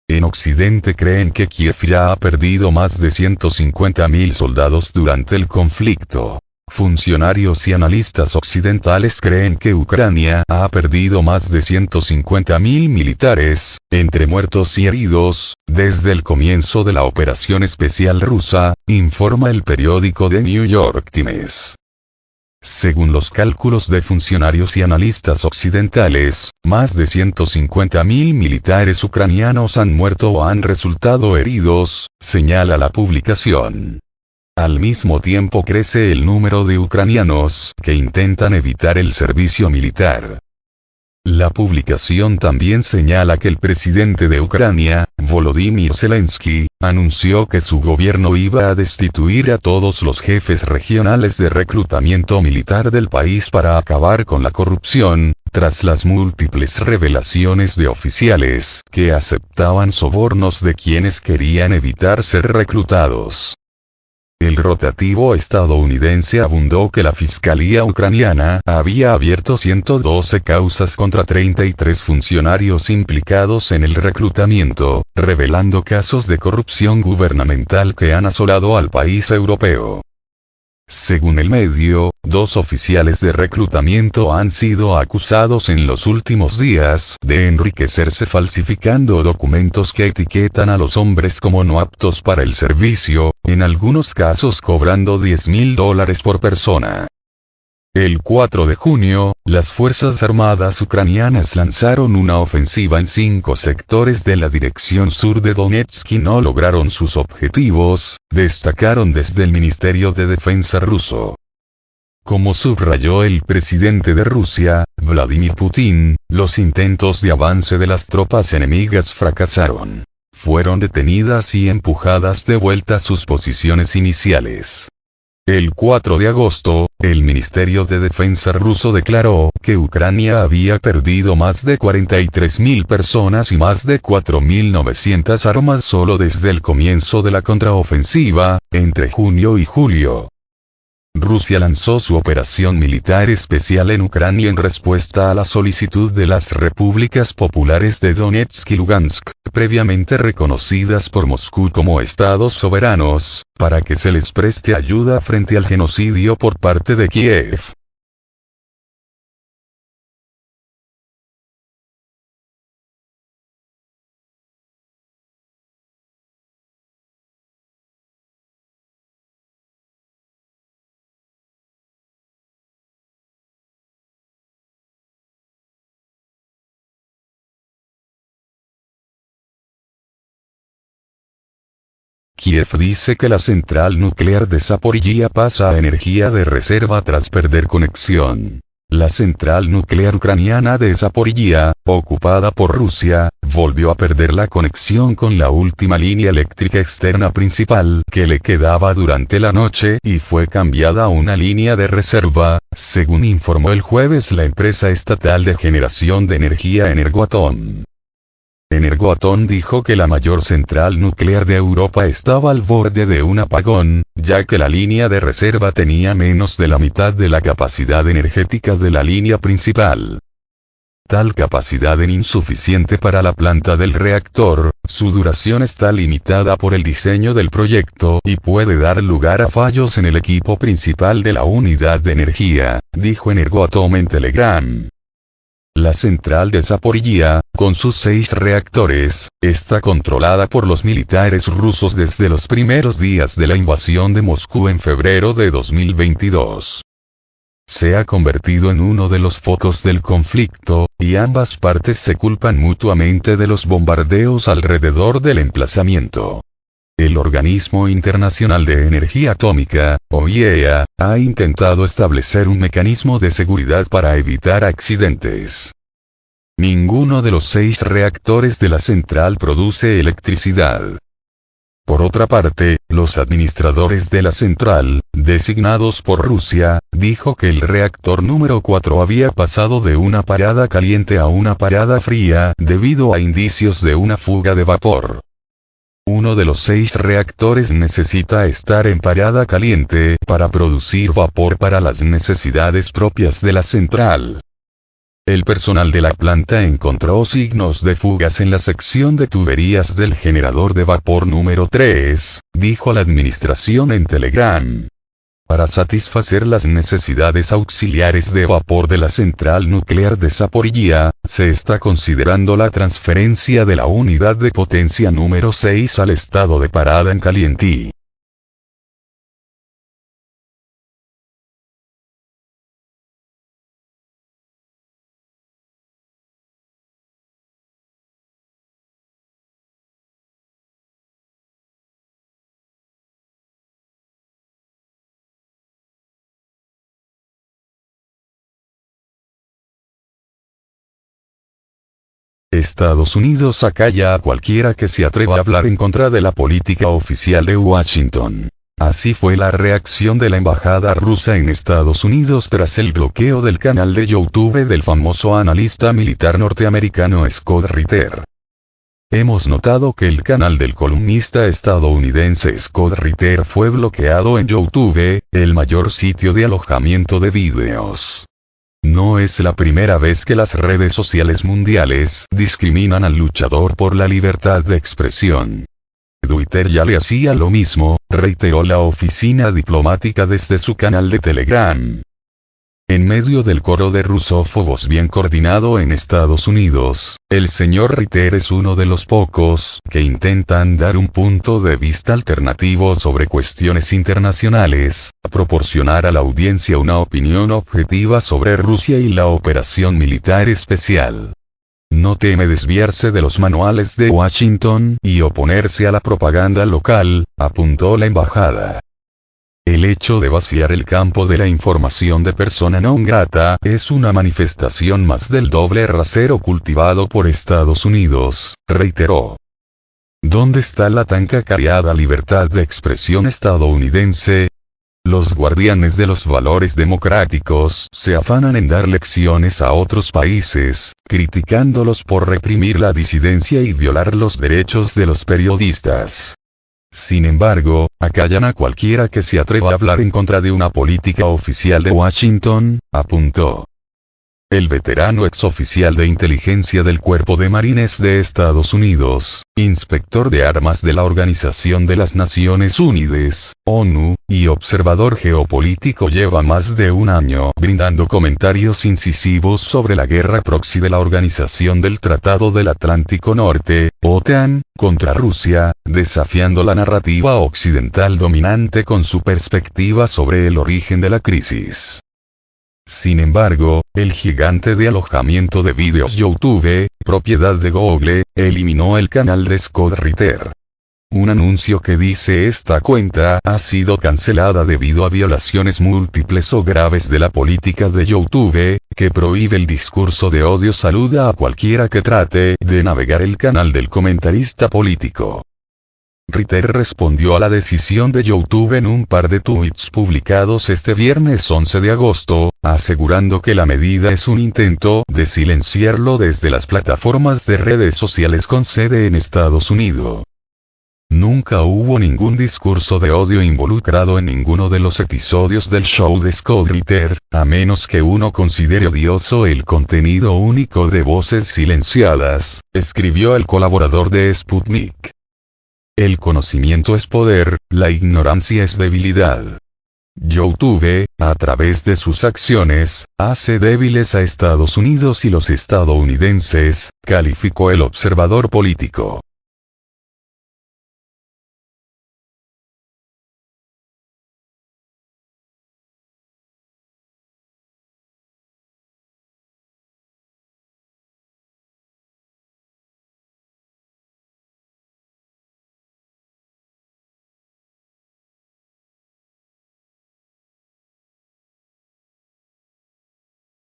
En Occidente creen que Kiev ya ha perdido más de 150.000 soldados durante el conflicto. Funcionarios y analistas occidentales creen que Ucrania ha perdido más de 150.000 militares, entre muertos y heridos, desde el comienzo de la operación especial rusa, informa el periódico The New York Times. Según los cálculos de funcionarios y analistas occidentales, más de 150.000 militares ucranianos han muerto o han resultado heridos, señala la publicación. Al mismo tiempo crece el número de ucranianos que intentan evitar el servicio militar. La publicación también señala que el presidente de Ucrania, Volodymyr Zelensky, anunció que su gobierno iba a destituir a todos los jefes regionales de reclutamiento militar del país para acabar con la corrupción, tras las múltiples revelaciones de oficiales que aceptaban sobornos de quienes querían evitar ser reclutados. El rotativo estadounidense abundó que la fiscalía ucraniana había abierto 112 causas contra 33 funcionarios implicados en el reclutamiento, revelando casos de corrupción gubernamental que han asolado al país europeo. Según el medio, 2 oficiales de reclutamiento han sido acusados en los últimos días de enriquecerse falsificando documentos que etiquetan a los hombres como no aptos para el servicio, en algunos casos cobrando $10.000 por persona. El 4 de junio, las Fuerzas Armadas ucranianas lanzaron una ofensiva en 5 sectores de la dirección sur de Donetsk y no lograron sus objetivos, destacaron desde el Ministerio de Defensa ruso. Como subrayó el presidente de Rusia, Vladimir Putin, los intentos de avance de las tropas enemigas fracasaron. Fueron detenidas y empujadas de vuelta a sus posiciones iniciales. El 4 de agosto, el Ministerio de Defensa ruso declaró que Ucrania había perdido más de 43.000 personas y más de 4.900 armas solo desde el comienzo de la contraofensiva, entre junio y julio. Rusia lanzó su operación militar especial en Ucrania en respuesta a la solicitud de las repúblicas populares de Donetsk y Lugansk, previamente reconocidas por Moscú como estados soberanos, para que se les preste ayuda frente al genocidio por parte de Kiev. Kiev dice que la central nuclear de Zaporizhia pasa a energía de reserva tras perder conexión. La central nuclear ucraniana de Zaporizhia, ocupada por Rusia, volvió a perder la conexión con la última línea eléctrica externa principal que le quedaba durante la noche y fue cambiada a una línea de reserva, según informó el jueves la empresa estatal de generación de energía Energoatom. Energoatom dijo que la mayor central nuclear de Europa estaba al borde de un apagón, ya que la línea de reserva tenía menos de la mitad de la capacidad energética de la línea principal. Tal capacidad es insuficiente para la planta del reactor, su duración está limitada por el diseño del proyecto y puede dar lugar a fallos en el equipo principal de la unidad de energía, dijo Energoatom en Telegram. La central de Zaporizhia, con sus 6 reactores, está controlada por los militares rusos desde los primeros días de la invasión de Moscú en febrero de 2022. Se ha convertido en uno de los focos del conflicto, y ambas partes se culpan mutuamente de los bombardeos alrededor del emplazamiento. El Organismo Internacional de Energía Atómica, o IAEA, ha intentado establecer un mecanismo de seguridad para evitar accidentes. Ninguno de los 6 reactores de la central produce electricidad. Por otra parte, los administradores de la central, designados por Rusia, dijo que el reactor número 4 había pasado de una parada caliente a una parada fría debido a indicios de una fuga de vapor. Uno de los 6 reactores necesita estar en parada caliente para producir vapor para las necesidades propias de la central. El personal de la planta encontró signos de fugas en la sección de tuberías del generador de vapor número 3, dijo la administración en Telegram. Para satisfacer las necesidades auxiliares de vapor de la central nuclear de Zaporizhia, se está considerando la transferencia de la unidad de potencia número 6 al estado de parada en caliente. Estados Unidos acalla a cualquiera que se atreva a hablar en contra de la política oficial de Washington. Así fue la reacción de la embajada rusa en Estados Unidos tras el bloqueo del canal de YouTube del famoso analista militar norteamericano Scott Ritter. Hemos notado que el canal del columnista estadounidense Scott Ritter fue bloqueado en YouTube, el mayor sitio de alojamiento de vídeos. No es la primera vez que las redes sociales mundiales discriminan al luchador por la libertad de expresión. Twitter ya le hacía lo mismo, reiteró la oficina diplomática desde su canal de Telegram. En medio del coro de rusófobos bien coordinado en Estados Unidos, el señor Ritter es uno de los pocos que intentan dar un punto de vista alternativo sobre cuestiones internacionales, proporcionar a la audiencia una opinión objetiva sobre Rusia y la operación militar especial. No teme desviarse de los manuales de Washington y oponerse a la propaganda local, apuntó la embajada. El hecho de vaciar el campo de la información de persona non grata es una manifestación más del doble rasero cultivado por Estados Unidos, reiteró. ¿Dónde está la tan cacareada libertad de expresión estadounidense? Los guardianes de los valores democráticos se afanan en dar lecciones a otros países, criticándolos por reprimir la disidencia y violar los derechos de los periodistas. Sin embargo, acallan a cualquiera que se atreva a hablar en contra de una política oficial de Washington, apuntó. El veterano exoficial de inteligencia del Cuerpo de Marines de Estados Unidos, inspector de armas de la Organización de las Naciones Unidas, ONU, y observador geopolítico lleva más de un año brindando comentarios incisivos sobre la guerra proxy de la Organización del Tratado del Atlántico Norte, OTAN, contra Rusia, desafiando la narrativa occidental dominante con su perspectiva sobre el origen de la crisis. Sin embargo, el gigante de alojamiento de vídeos YouTube, propiedad de Google, eliminó el canal de Scott Ritter. Un anuncio que dice esta cuenta ha sido cancelada debido a violaciones múltiples o graves de la política de YouTube, que prohíbe el discurso de odio. Saluda a cualquiera que trate de navegar el canal del comentarista político. Ritter respondió a la decisión de YouTube en un par de tweets publicados este viernes 11 de agosto, asegurando que la medida es un intento de silenciarlo desde las plataformas de redes sociales con sede en Estados Unidos. Nunca hubo ningún discurso de odio involucrado en ninguno de los episodios del show de Scott Ritter, a menos que uno considere odioso el contenido único de voces silenciadas, escribió el colaborador de Sputnik. El conocimiento es poder, la ignorancia es debilidad. YouTube, a través de sus acciones, hace débiles a Estados Unidos y los estadounidenses, calificó el observador político.